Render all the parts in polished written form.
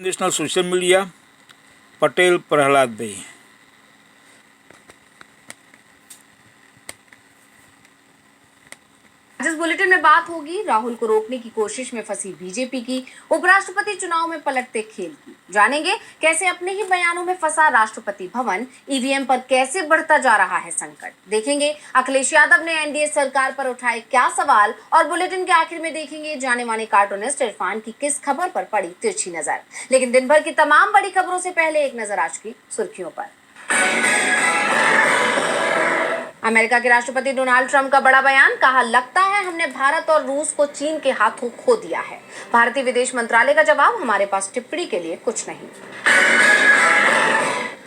National social media Patel Prahlad भाई। आज इस बुलेटिन में बात होगी राहुल को रोकने की कोशिश में फंसी बीजेपी की, उपराष्ट्रपति चुनाव में पलटते खेल की। जानेंगे कैसे अपने ही बयानों में फंसा राष्ट्रपति भवन, ईवीएम पर कैसे बढ़ता जा रहा है संकट। देखेंगे अखिलेश यादव ने एनडीए सरकार पर उठाए क्या सवाल, और बुलेटिन के आखिर में देखेंगे जाने माने कार्टूनिस्ट इरफान की किस खबर पर पड़ी तिरछी नजर। लेकिन दिन भर की तमाम बड़ी खबरों से पहले एक नजर आज की सुर्खियों पर। अमेरिका के राष्ट्रपति डोनाल्ड ट्रंप का बड़ा बयान, कहा लगता है हमने भारत और रूस को चीन के हाथों खो दिया है। भारतीय विदेश मंत्रालय का जवाब, हमारे पास टिप्पणी के लिए कुछ नहीं।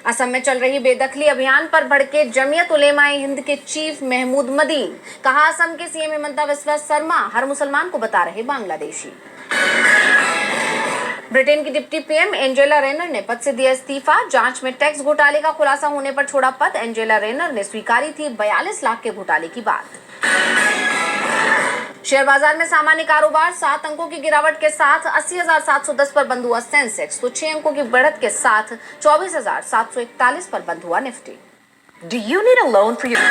असम में चल रही बेदखली अभियान पर भड़के जमीयत उलेमा ए हिंद के चीफ महमूद मदीन, कहा असम के सीएम हिमंता बिस्वा शर्मा हर मुसलमान को बता रहे बांग्लादेशी। ब्रिटेन की डिप्टी पीएम एंजेला रेनर ने पद से दिया इस्तीफा, जांच में टैक्स घोटाले का खुलासा होने पर छोड़ा पद। एंजेला रेनर ने स्वीकारी थी 42 लाख के घोटाले की बात। शेयर बाजार में सामान्य कारोबार, 7 अंकों की गिरावट के साथ 80,710 पर बंद हुआ सेंसेक्स, तो 6 अंकों की बढ़त के साथ 24,741 पर बंद हुआ Nifty. Do you need a loan for your...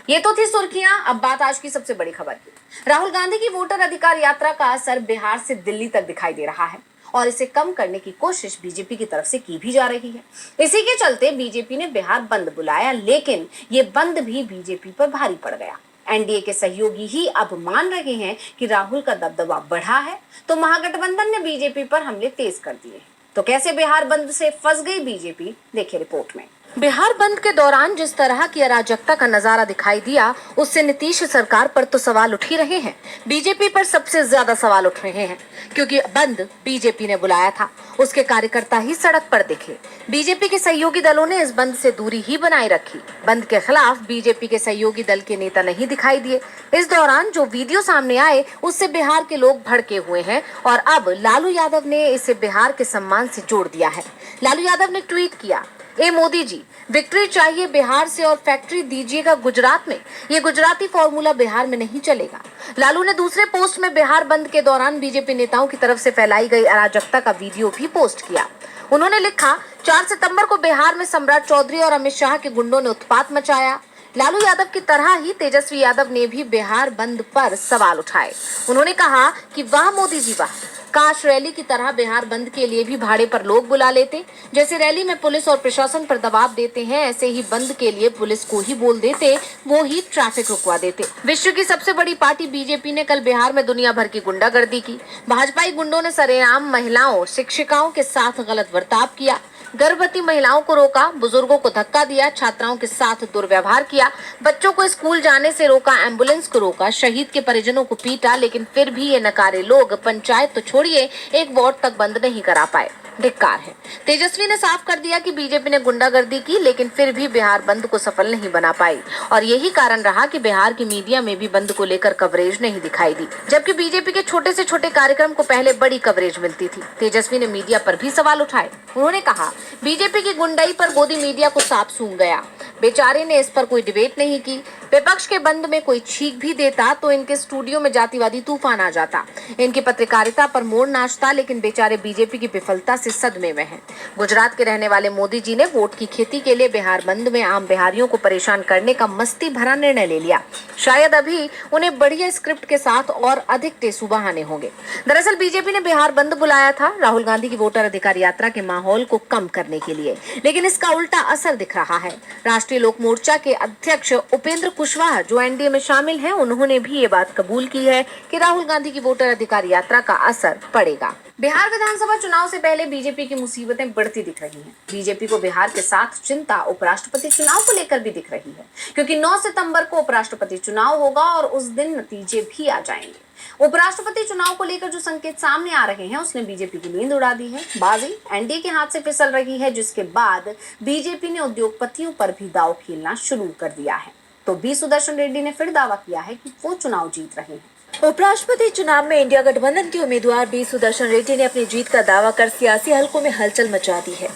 ये तो थी सुर्खियां, अब बात आज की सबसे बड़ी खबर की। राहुल गांधी की वोटर अधिकार यात्रा का असर बिहार से दिल्ली तक दिखाई दे रहा है, और इसे कम करने की कोशिश बीजेपी की तरफ से की भी जा रही है। इसी के चलते बीजेपी ने बिहार बंद बुलाया, लेकिन ये बंद भी बीजेपी पर भारी पड़ गया। एनडीए के सहयोगी ही अब मान रहे हैं कि राहुल का दबदबा बढ़ा है, तो महागठबंधन ने बीजेपी पर हमले तेज कर दिए। तो कैसे बिहार बंद से फंस गई बीजेपी, देखिए रिपोर्ट में। बिहार बंद के दौरान जिस तरह की अराजकता का नजारा दिखाई दिया, उससे नीतीश सरकार पर तो सवाल उठ ही रहे हैं। बीजेपी पर सबसे ज्यादा सवाल उठ रहे हैं, क्योंकि बंद बीजेपी ने बुलाया था, उसके कार्यकर्ता ही सड़क पर दिखे। बीजेपी के सहयोगी दलों ने इस बंद से दूरी ही बनाए रखी। बंद के खिलाफ बीजेपी के सहयोगी दल के नेता नहीं दिखाई दिए। इस दौरान जो वीडियो सामने आए, उससे बिहार के लोग भड़के हुए हैं, और अब लालू यादव ने इसे बिहार के सम्मान से जोड़ दिया है। लालू यादव ने ट्वीट किया, ए मोदी जी, विक्ट्री चाहिए बिहार से और फैक्ट्री दीजिएगा गुजरात में। ये गुजराती फॉर्मूला बिहार में नहीं चलेगा। लालू ने दूसरे पोस्ट में बिहार बंद के दौरान बीजेपी नेताओं की तरफ से फैलाई गई अराजकता का वीडियो भी पोस्ट किया। उन्होंने लिखा, 4 सितंबर को बिहार में सम्राट चौधरी और अमित शाह के गुंडों ने उत्पात मचाया। लालू यादव की तरह ही तेजस्वी यादव ने भी बिहार बंद पर सवाल उठाए। उन्होंने कहा कि वाह मोदी जी वाह, काश रैली की तरह बिहार बंद के लिए भी भाड़े पर लोग बुला लेते। जैसे रैली में पुलिस और प्रशासन पर दबाव देते हैं, ऐसे ही बंद के लिए पुलिस को ही बोल देते, वो ही ट्रैफिक रुकवा देते। विश्व की सबसे बड़ी पार्टी बीजेपी ने कल बिहार में दुनिया भर की गुंडागर्दी की। भाजपाई गुंडों ने सरेआम महिलाओं, शिक्षिकाओं के साथ गलत बर्ताव किया, गर्भवती महिलाओं को रोका, बुजुर्गों को धक्का दिया, छात्राओं के साथ दुर्व्यवहार किया, बच्चों को स्कूल जाने से रोका, एम्बुलेंस को रोका, शहीद के परिजनों को पीटा। लेकिन फिर भी ये नकारे लोग पंचायत तो छोड़िए, एक वार्ड तक बंद नहीं करा पाए। धिक्कार है। तेजस्वी ने साफ कर दिया कि बीजेपी ने गुंडागर्दी की, लेकिन फिर भी बिहार बंद को सफल नहीं बना पाई, और यही कारण रहा कि बिहार की मीडिया में भी बंद को लेकर कवरेज नहीं दिखाई दी, जबकि बीजेपी के छोटे से छोटे कार्यक्रम को पहले बड़ी कवरेज मिलती थी। तेजस्वी ने मीडिया पर भी सवाल उठाए। उन्होंने कहा, बीजेपी की गुंडाई पर मोदी मीडिया को साफ सूंघ गया। बेचारे ने इस पर कोई डिबेट नहीं की। विपक्ष के बंद में कोई छींक भी देता तो इनके स्टूडियो में जातिवादी तूफान आ जाता। इनकी पत्रकारिता पर मोड़ नाचता, लेकिन बेचारे बीजेपी की विफलता से सदमे में हैं। गुजरात के रहने वाले मोदी जी ने वोट की खेती के लिए बिहार बंद में आम बिहारियों को परेशान करने का मस्ती भरा निर्णय ले लिया। शायद अभी उन्हें बढ़िया स्क्रिप्ट के साथ और अधिक टेसू बहाने होंगे। दरअसल बीजेपी ने बिहार बंद बुलाया था राहुल गांधी की वोटर अधिकार यात्रा के माहौल को कम करने के लिए, लेकिन इसका उल्टा असर दिख रहा है। राष्ट्रीय लोक मोर्चा के अध्यक्ष उपेंद्र कुशवाहा, जो एनडीए में शामिल हैं, उन्होंने भी ये बात कबूल की है कि राहुल गांधी की वोटर अधिकार यात्रा का असर पड़ेगा। बिहार विधानसभा चुनाव से पहले बीजेपी की मुसीबतें बढ़ती दिख रही हैं। बीजेपी को बिहार के साथ चिंता उपराष्ट्रपति चुनाव को लेकर भी दिख रही है, क्योंकि 9 सितंबर को उपराष्ट्रपति चुनाव होगा और उस दिन नतीजे भी आ जाएंगे। उपराष्ट्रपति चुनाव को लेकर जो संकेत सामने आ रहे हैं, उसने बीजेपी की नींद उड़ा दी है। बाजी एनडीए के हाथ से फिसल रही है, जिसके बाद बीजेपी ने उद्योगपतियों पर भी दांव खेलना शुरू कर दिया है। तो बी सुदर्शन रेड्डी ने फिर दावा किया है कि वो चुनाव जीत रहे हैं। उपराष्ट्रपति चुनाव में इंडिया गठबंधन के उम्मीदवार बी सुदर्शन रेड्डी ने अपनी जीत का दावा कर सियासी हलकों में हलचल मचा दी है।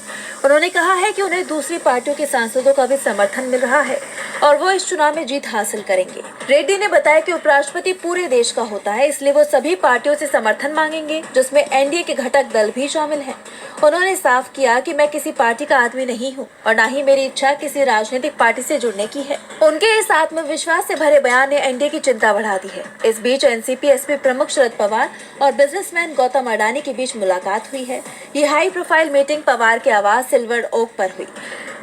उन्होंने कहा है कि उन्हें दूसरी पार्टियों के सांसदों का भी समर्थन मिल रहा है और वो इस चुनाव में जीत हासिल करेंगे। रेड्डी ने बताया कि उपराष्ट्रपति पूरे देश का होता है, इसलिए वो सभी पार्टियों से समर्थन मांगेंगे, जिसमें एनडीए के घटक दल भी शामिल हैं। उन्होंने साफ किया कि मैं किसी पार्टी का आदमी नहीं हूं और न ही मेरी इच्छा किसी राजनीतिक पार्टी से जुड़ने की है। उनके इस आत्मविश्वास से भरे बयान ने एनडीए की चिंता बढ़ा दी है। इस बीच एनसीपी एसपी प्रमुख शरद पवार और बिजनेसमैन गौतम अडानी के बीच मुलाकात हुई है। ये हाई प्रोफाइल मीटिंग पवार के आवास सिल्वर ओक पर हुई,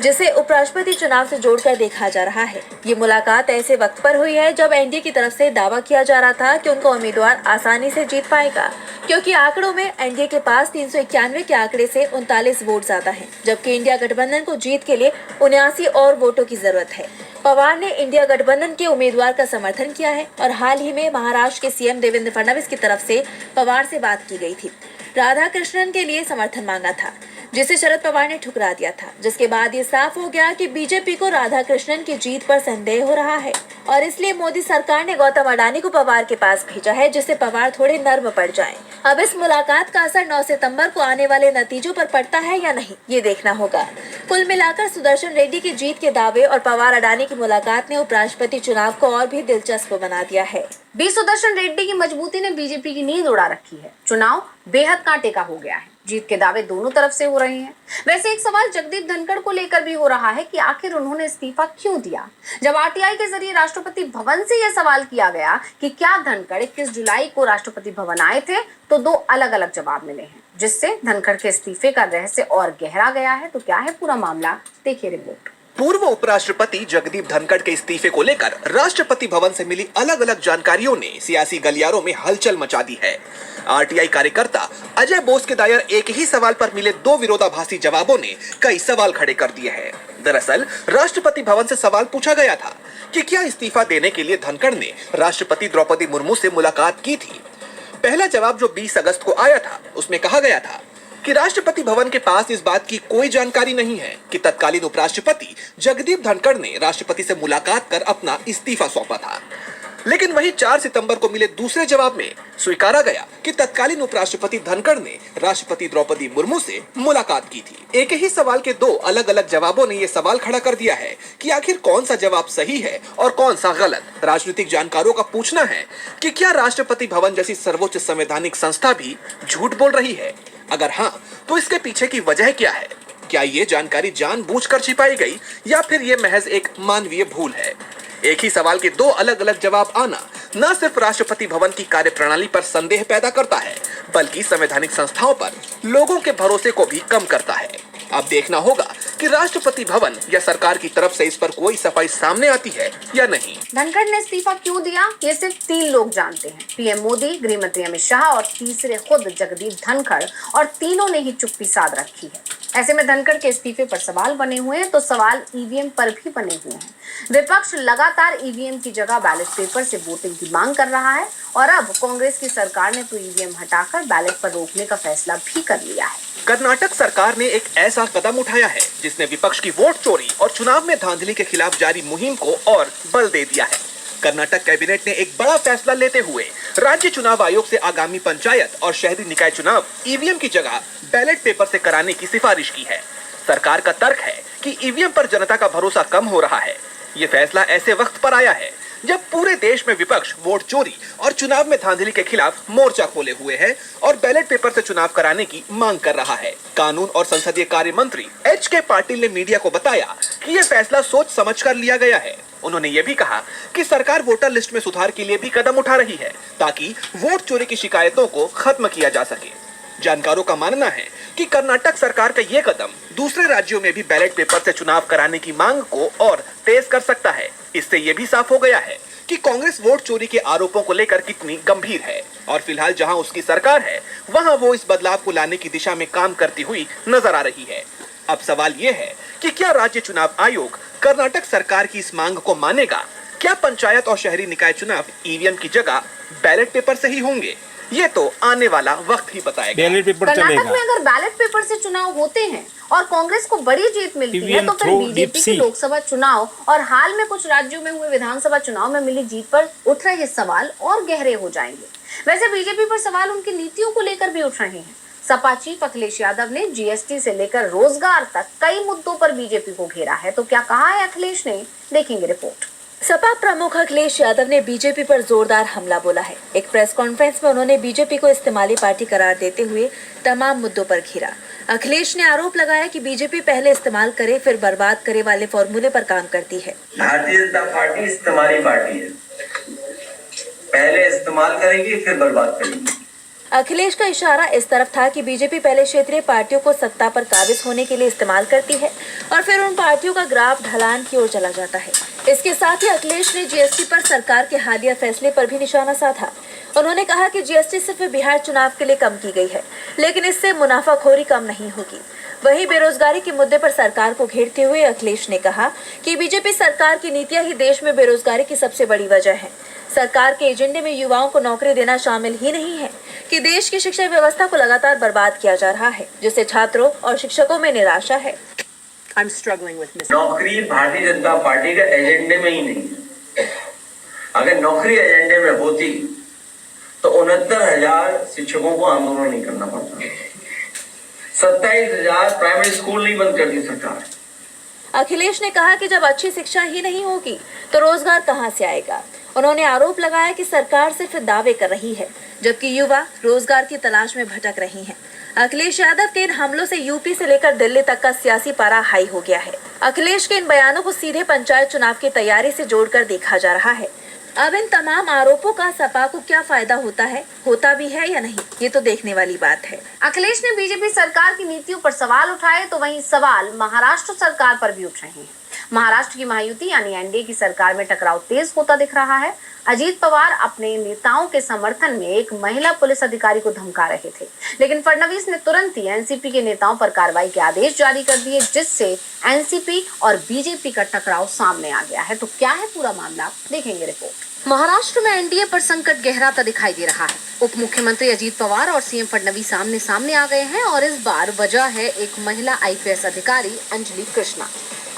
जिसे उपराष्ट्रपति चुनाव से जोड़कर देखा जा रहा है। ये मुलाकात ऐसे वक्त पर हुई है जब एनडीए की तरफ से दावा किया जा रहा था कि उनका उम्मीदवार आसानी से जीत पाएगा, क्योंकि आंकड़ों में एनडीए के पास 391 के आंकड़े से 39 वोट ज्यादा हैं, जबकि इंडिया गठबंधन को जीत के लिए 79 और वोटों की जरूरत है। पवार ने इंडिया गठबंधन के उम्मीदवार का समर्थन किया है और हाल ही में महाराष्ट्र के सीएम देवेंद्र फडणवीस की तरफ से पवार से बात की गई थी। राधाकृष्णन के लिए समर्थन मांगा था, जिसे शरद पवार ने ठुकरा दिया था, जिसके बाद ये साफ हो गया कि बीजेपी को राधाकृष्णन की जीत पर संदेह हो रहा है और इसलिए मोदी सरकार ने गौतम अडानी को पवार के पास भेजा है, जिससे पवार थोड़े नर्म पड़ जाएं। अब इस मुलाकात का असर 9 सितंबर को आने वाले नतीजों पर पड़ता है या नहीं, ये देखना होगा। कुल मिलाकर सुदर्शन रेड्डी की जीत के दावे और पवार अडानी की मुलाकात ने उपराष्ट्रपति चुनाव को और भी दिलचस्प बना दिया है। बी सुदर्शन रेड्डी की मजबूती ने बीजेपी की नींद उड़ा रखी है। चुनाव बेहद कांटे का हो गया है। जीत के दावे दोनों तरफ से हो रहे हैं। वैसे एक सवाल जगदीप धनखड़ को लेकर भी हो रहा है कि आखिर उन्होंने इस्तीफा क्यों दिया। जब आरटीआई के जरिए राष्ट्रपति भवन से यह सवाल किया गया कि क्या धनखड़ 21 जुलाई को राष्ट्रपति भवन आए थे, तो 2 अलग-अलग जवाब मिले हैं, जिससे धनखड़ के इस्तीफे का रहस्य और गहरा गया है। तो क्या है पूरा मामला, देखिए रिपोर्ट। पूर्व उपराष्ट्रपति जगदीप धनखड़ के इस्तीफे को लेकर राष्ट्रपति भवन से मिली अलग अलग जानकारियों ने सियासी गलियारों में हलचल मचा दी है। आरटीआई कार्यकर्ता अजय बोस के दायर एक ही सवाल पर मिले 2 विरोधाभासी जवाबों ने कई सवाल खड़े कर दिए हैं। दरअसल राष्ट्रपति भवन से सवाल पूछा गया था कि क्या इस्तीफा देने के लिए धनखड़ ने राष्ट्रपति द्रौपदी मुर्मू से मुलाकात की थी। पहला जवाब जो 20 अगस्त को आया था, उसमें कहा गया था कि राष्ट्रपति भवन के पास इस बात की कोई जानकारी नहीं है कि तत्कालीन उपराष्ट्रपति जगदीप धनखड़ ने राष्ट्रपति से मुलाकात कर अपना इस्तीफा सौंपा था। लेकिन वहीं 4 सितंबर को मिले दूसरे जवाब में स्वीकारा गया कि तत्कालीन उपराष्ट्रपति धनखड़ ने राष्ट्रपति द्रौपदी मुर्मू से मुलाकात की थी। एक ही सवाल के 2 अलग अलग जवाबों ने यह सवाल खड़ा कर दिया है कि आखिर कौन सा जवाब सही है और कौन सा गलत। राजनीतिक जानकारों का पूछना है कि क्या राष्ट्रपति भवन जैसी सर्वोच्च संवैधानिक संस्था भी झूठ बोल रही है? अगर हाँ, तो इसके पीछे की वजह क्या है? क्या ये जानकारी जानबूझकर छिपाई गई या फिर ये महज एक मानवीय भूल है? एक ही सवाल के 2 अलग अलग जवाब आना न सिर्फ राष्ट्रपति भवन की कार्यप्रणाली पर संदेह पैदा करता है, बल्कि संवैधानिक संस्थाओं पर लोगों के भरोसे को भी कम करता है। अब देखना होगा कि राष्ट्रपति भवन या सरकार की तरफ से इस पर कोई सफाई सामने आती है या नहीं। धनखड़ ने इस्तीफा क्यों दिया, ये सिर्फ 3 लोग जानते हैं, पीएम मोदी, गृह मंत्री अमित शाह और तीसरे खुद जगदीप धनखड़, और तीनों ने ही चुप्पी साध रखी है। ऐसे में धनखड़ के इस्तीफे पर सवाल बने हुए हैं, तो सवाल ईवीएम पर भी बने हुए हैं। विपक्ष लगातार ईवीएम की जगह बैलेट पेपर से वोटिंग की मांग कर रहा है और अब कांग्रेस की सरकार ने तो ईवीएम हटाकर बैलेट पर रोकने का फैसला भी कर लिया है। कर्नाटक सरकार ने एक ऐसा कदम उठाया है जिसने विपक्ष की वोट चोरी और चुनाव में धांधली के खिलाफ जारी मुहिम को और बल दे दिया है। कर्नाटक कैबिनेट ने एक बड़ा फैसला लेते हुए राज्य चुनाव आयोग से आगामी पंचायत और शहरी निकाय चुनाव ईवीएम की जगह बैलेट पेपर से कराने की सिफारिश की है। सरकार का तर्क है कि ईवीएम पर जनता का भरोसा कम हो रहा है। ये फैसला ऐसे वक्त पर आया है जब पूरे देश में विपक्ष वोट चोरी और चुनाव में धांधली के खिलाफ मोर्चा खोले हुए है और बैलेट पेपर से चुनाव कराने की मांग कर रहा है। कानून और संसदीय कार्य मंत्री एच.के. पाटिल ने मीडिया को बताया कि ये फैसला सोच समझ कर लिया गया है। उन्होंने ये भी कहा कि सरकार वोटर लिस्ट में सुधार के लिए भी कदम उठा रही है ताकि वोट चोरी की शिकायतों को खत्म किया जा सके। जानकारों का मानना है कि कर्नाटक सरकार का ये कदम दूसरे राज्यों में भी बैलेट पेपर से चुनाव कराने की मांग को और तेज कर सकता है। इससे ये भी साफ हो गया है कि कांग्रेस वोट चोरी के आरोपों को लेकर कितनी गंभीर है और फिलहाल जहां उसकी सरकार है वहां वो इस बदलाव को लाने की दिशा में काम करती हुई नजर आ रही है। अब सवाल ये है कि क्या राज्य चुनाव आयोग कर्नाटक सरकार की इस मांग को मानेगा? क्या पंचायत और शहरी निकाय चुनाव ईवीएम की जगह बैलेट पेपर से ही होंगे? ये तो आने वाला वक्त ही बताएगा। बैलेट पेपर कर्नाटक चलेगा। में अगर बैलेट पेपर से चुनाव होते हैं और कांग्रेस को बड़ी जीत मिलती है, तो फिर बीजेपी के लोकसभा चुनाव और हाल में कुछ राज्यों में हुए विधानसभा चुनाव में मिली जीत पर उठ रहे सवाल और गहरे हो जाएंगे। वैसे बीजेपी पर सवाल उनकी नीतियों को लेकर भी उठ रहे हैं। सपा चीफ अखिलेश यादव ने जीएसटी से लेकर रोजगार तक कई मुद्दों पर बीजेपी को घेरा है। तो क्या कहा है अखिलेश ने, देखेंगे रिपोर्ट। सपा प्रमुख अखिलेश यादव ने बीजेपी पर जोरदार हमला बोला है। एक प्रेस कॉन्फ्रेंस में उन्होंने बीजेपी को इस्तेमाली पार्टी करार देते हुए तमाम मुद्दों पर घिरा। अखिलेश ने आरोप लगाया कि बीजेपी पहले इस्तेमाल करे फिर बर्बाद करे वाले फॉर्मूले पर काम करती है। भारतीय जनता पार्टी इस्तेमाली पार्टी है, पहले इस्तेमाल करेगी फिर बर्बाद करेगी। अखिलेश का इशारा इस तरफ था कि बीजेपी पहले क्षेत्रीय पार्टियों को सत्ता पर काबिज होने के लिए इस्तेमाल करती है और फिर उन पार्टियों का ग्राफ ढलान की ओर चला जाता है। इसके साथ ही अखिलेश ने जीएसटी पर सरकार के हालिया फैसले पर भी निशाना साधा। उन्होंने कहा कि जीएसटी सिर्फ बिहार चुनाव के लिए कम की गई है, लेकिन इससे मुनाफाखोरी कम नहीं होगी। वहीं बेरोजगारी के मुद्दे पर सरकार को घेरते हुए अखिलेश ने कहा कि बीजेपी सरकार की नीतियां ही देश में बेरोजगारी की सबसे बड़ी वजह है। सरकार के एजेंडे में युवाओं को नौकरी देना शामिल ही नहीं है कि देश की शिक्षा व्यवस्था को लगातार बर्बाद किया जा रहा है, जिससे छात्रों और शिक्षकों में निराशा है। नौकरी भारतीय जनता पार्टी के एजेंडे में ही नहीं है। अगर नौकरी एजेंडे में होती तो 69,000 शिक्षकों को आंदोलन नहीं करना पड़ता, 27,000 प्राइमरी स्कूल नहीं बंद करती सरकार। अखिलेश ने कहा कि जब अच्छी शिक्षा ही नहीं होगी तो रोजगार कहां से आएगा। उन्होंने आरोप लगाया कि सरकार सिर्फ दावे कर रही है, जबकि युवा रोजगार की तलाश में भटक रहे हैं। अखिलेश यादव के इन हमलों से यूपी से लेकर दिल्ली तक का सियासी पारा हाई हो गया है। अखिलेश के इन बयानों को सीधे पंचायत चुनाव की तैयारी से जोड़कर देखा जा रहा है। अब इन तमाम आरोपों का सपा को क्या फायदा होता भी है या नहीं, ये तो देखने वाली बात है। अखिलेश ने बीजेपी सरकार की नीतियों पर सवाल उठाए तो वहीं सवाल महाराष्ट्र सरकार पर भी उठ रहे हैं। महाराष्ट्र की महायुति यानी एनडीए की सरकार में टकराव तेज होता दिख रहा है। अजीत पवार अपने नेताओं के समर्थन में एक महिला पुलिस अधिकारी को धमका रहे थे, लेकिन फडणवीस ने तुरंत ही एनसीपी के नेताओं पर कार्रवाई के आदेश जारी कर दिए, जिससे एनसीपी और बीजेपी का टकराव सामने आ गया है। तो क्या है पूरा मामला, देखेंगे रिपोर्ट। महाराष्ट्र में एनडीए पर संकट गहराता दिखाई दे रहा है। उप मुख्यमंत्री अजीत पवार और सीएम फडणवीस आमने सामने आ गए हैं और इस बार वजह है एक महिला आईपीएस अधिकारी अंजलि कृष्णा।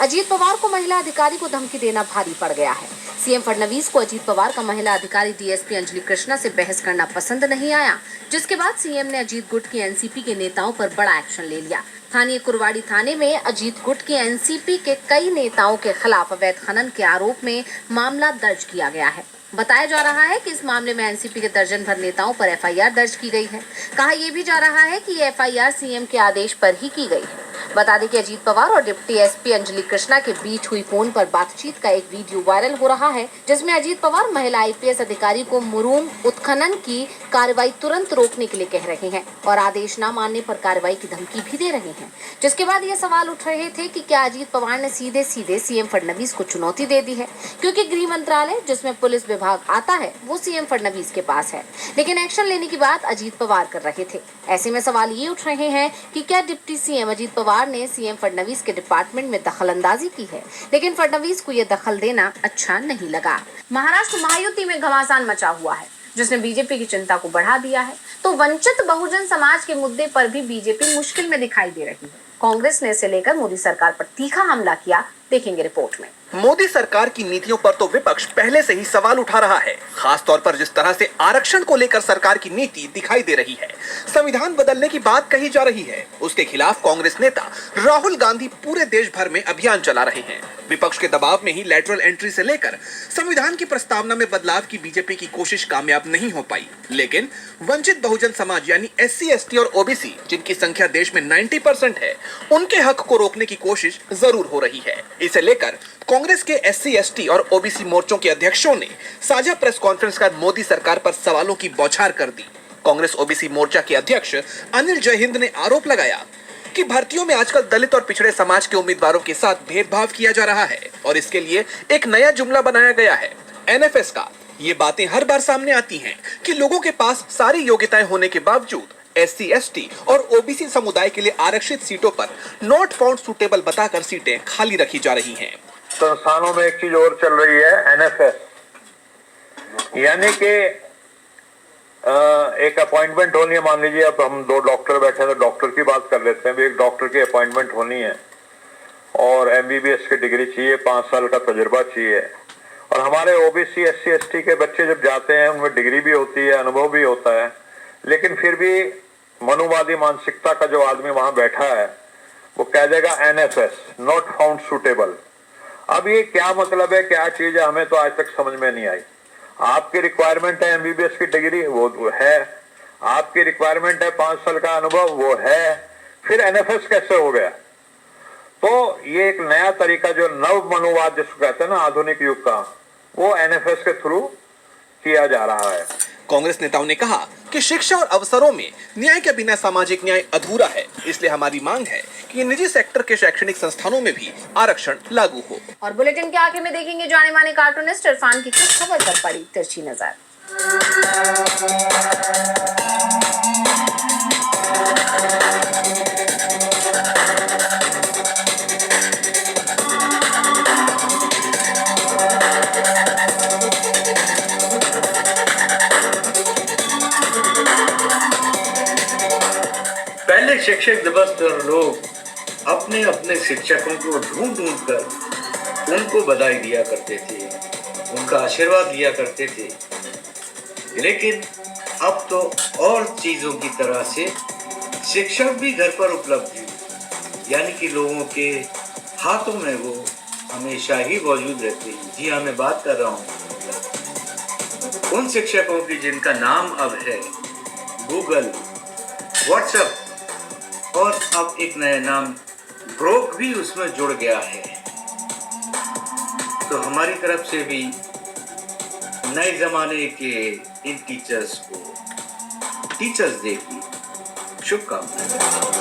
अजीत पवार को महिला अधिकारी को धमकी देना भारी पड़ गया है। सीएम फडणवीस को अजीत पवार का महिला अधिकारी डीएसपी अंजलि कृष्णा से बहस करना पसंद नहीं आया, जिसके बाद सीएम ने अजीत गुट की एनसीपी के नेताओं पर बड़ा एक्शन ले लिया। स्थानीय कुरवाड़ी थाने में अजीत गुट की एनसीपी के कई नेताओं के खिलाफ अवैध खनन के आरोप में मामला दर्ज किया गया है। बताया जा रहा है कि इस मामले में एनसीपी के दर्जन भर नेताओं पर एफआईआर दर्ज की गई है। कहा यह भी जा रहा है कि ये एफआईआर सीएम के आदेश पर ही की गई है। बता दें कि अजीत पवार और डिप्टी एसपी अंजलि कृष्णा के बीच हुई फोन पर बातचीत का एक वीडियो वायरल हो रहा है, जिसमें अजीत पवार महिला आईपीएस अधिकारी को मुरुम उत्खनन की कार्रवाई तुरंत रोकने के लिए कह रहे हैं और आदेश न मानने पर कार्रवाई की धमकी भी दे रहे हैं। जिसके बाद ये सवाल उठ रहे थे कि क्या अजीत पवार ने सीधे सीधे सीएम फडणवीस को चुनौती दे दी है, क्योंकि गृह मंत्रालय जिसमें पुलिस विभाग आता है वो सीएम फडणवीस के पास है, लेकिन एक्शन लेने की बात अजीत पवार कर रहे थे। ऐसे में सवाल ये उठ रहे हैं कि क्या डिप्टी सीएम अजीत पवार ने सीएम फडणवीस के डिपार्टमेंट में दखलंदाजी की है, लेकिन फडणवीस को यह दखल देना अच्छा नहीं लगा। महाराष्ट्र महायुति में घमासान मचा हुआ है, जिसने बीजेपी की चिंता को बढ़ा दिया है। तो वंचित बहुजन समाज के मुद्दे पर भी बीजेपी मुश्किल में दिखाई दे रही है। कांग्रेस ने इसे लेकर मोदी सरकार पर तीखा हमला किया, देखेंगे रिपोर्ट में। मोदी सरकार की नीतियों पर तो विपक्ष पहले से ही सवाल उठा रहा है, खास तौर पर जिस तरह से आरक्षण को लेकर सरकार की नीति दिखाई दे रही है। संविधान बदलने की बात कही जा रही है, उसके खिलाफ कांग्रेस नेता राहुल गांधी पूरे देश भर में अभियान चला रहे हैं। विपक्ष के दबाव में ही लैटरल एंट्री से लेकर संविधान की प्रस्तावना में बदलाव की बीजेपी की कोशिश कामयाब नहीं हो पाई, लेकिन वंचित बहुजन समाज यानी SC, ST और OBC, जिनकी संख्या देश में 90% है, उनके हक को रोकने की कोशिश जरूर हो रही है। इसे लेकर कांग्रेस के SC, ST और OBC मोर्चों के अध्यक्षों ने साझा प्रेस कॉन्फ्रेंस कर मोदी सरकार पर सवालों की बौछार कर दी। कांग्रेस OBC मोर्चा के अध्यक्ष अनिल जयहिंद ने आरोप लगाया कि भर्तियों में आजकल दलित और पिछड़े समाज के उम्मीदवारों के साथ भेदभाव किया जा रहा है और इसके लिए एक नया जुमला बनाया गया है, NFS का। ये बातें हर बार सामने आती हैं कि लोगों के पास सारी योग्यताएं होने के बावजूद SC, ST और OBC समुदाय के लिए आरक्षित सीटों पर नॉट फाउंड सुटेबल बताकर सीटें खाली रखी जा रही हैं। संस्थानों में एक चीज और चल रही है, NFS, यानी कि एक अपॉइंटमेंट होनी है। मान लीजिए अब हम 2 डॉक्टर बैठे हैं तो डॉक्टर की बात कर लेते हैं। एक डॉक्टर की अपॉइंटमेंट होनी है और MBBS की डिग्री चाहिए, 5 साल का तजुर्बा चाहिए। और हमारे OBC, SC, ST के बच्चे जब जाते हैं उनमें डिग्री भी होती है, अनुभव भी होता है, लेकिन फिर भी मनुवादी मानसिकता का जो आदमी वहां बैठा है वो कह देगा NFS नॉट फाउंड सुटेबल। अब ये क्या मतलब है, क्या चीज है, हमें तो आज तक समझ में नहीं आई। आपकी रिक्वायरमेंट है MBBS की डिग्री, वो है। आपकी रिक्वायरमेंट है 5 साल का अनुभव, वो है। फिर NFS कैसे हो गया? तो ये एक नया तरीका जो नव मनुवाद जिसको कहते हैं ना आधुनिक युग का, वो NFS के थ्रू किया जा रहा है। कांग्रेस नेताओं ने कहा कि शिक्षा और अवसरों में न्याय के बिना सामाजिक न्याय अधूरा है, इसलिए हमारी मांग है कि निजी सेक्टर के शैक्षणिक संस्थानों में भी आरक्षण लागू हो। और बुलेटिन के आगे में देखेंगे जाने माने कार्टूनिस्ट इरफान की किस खबर पर पड़ी तिरछी नजर। पहले शिक्षक दिवस पर लोग अपने अपने शिक्षकों को ढूंढ ढूंढ कर उनको बधाई दिया करते थे, उनका आशीर्वाद लिया करते थे। लेकिन अब तो और चीजों की तरह से शिक्षक भी घर पर उपलब्ध हैं, यानी कि लोगों के हाथों में वो हमेशा ही मौजूद रहते हैं। जी हाँ, मैं बात कर रहा हूँ उन शिक्षकों की जिनका नाम अब है गूगल, व्हाट्सएप और अब एक नया नाम ग्रोक भी उसमें जुड़ गया है। तो हमारी तरफ से भी नए जमाने के इन टीचर्स को टीचर्स डे की शुभकामनाएं।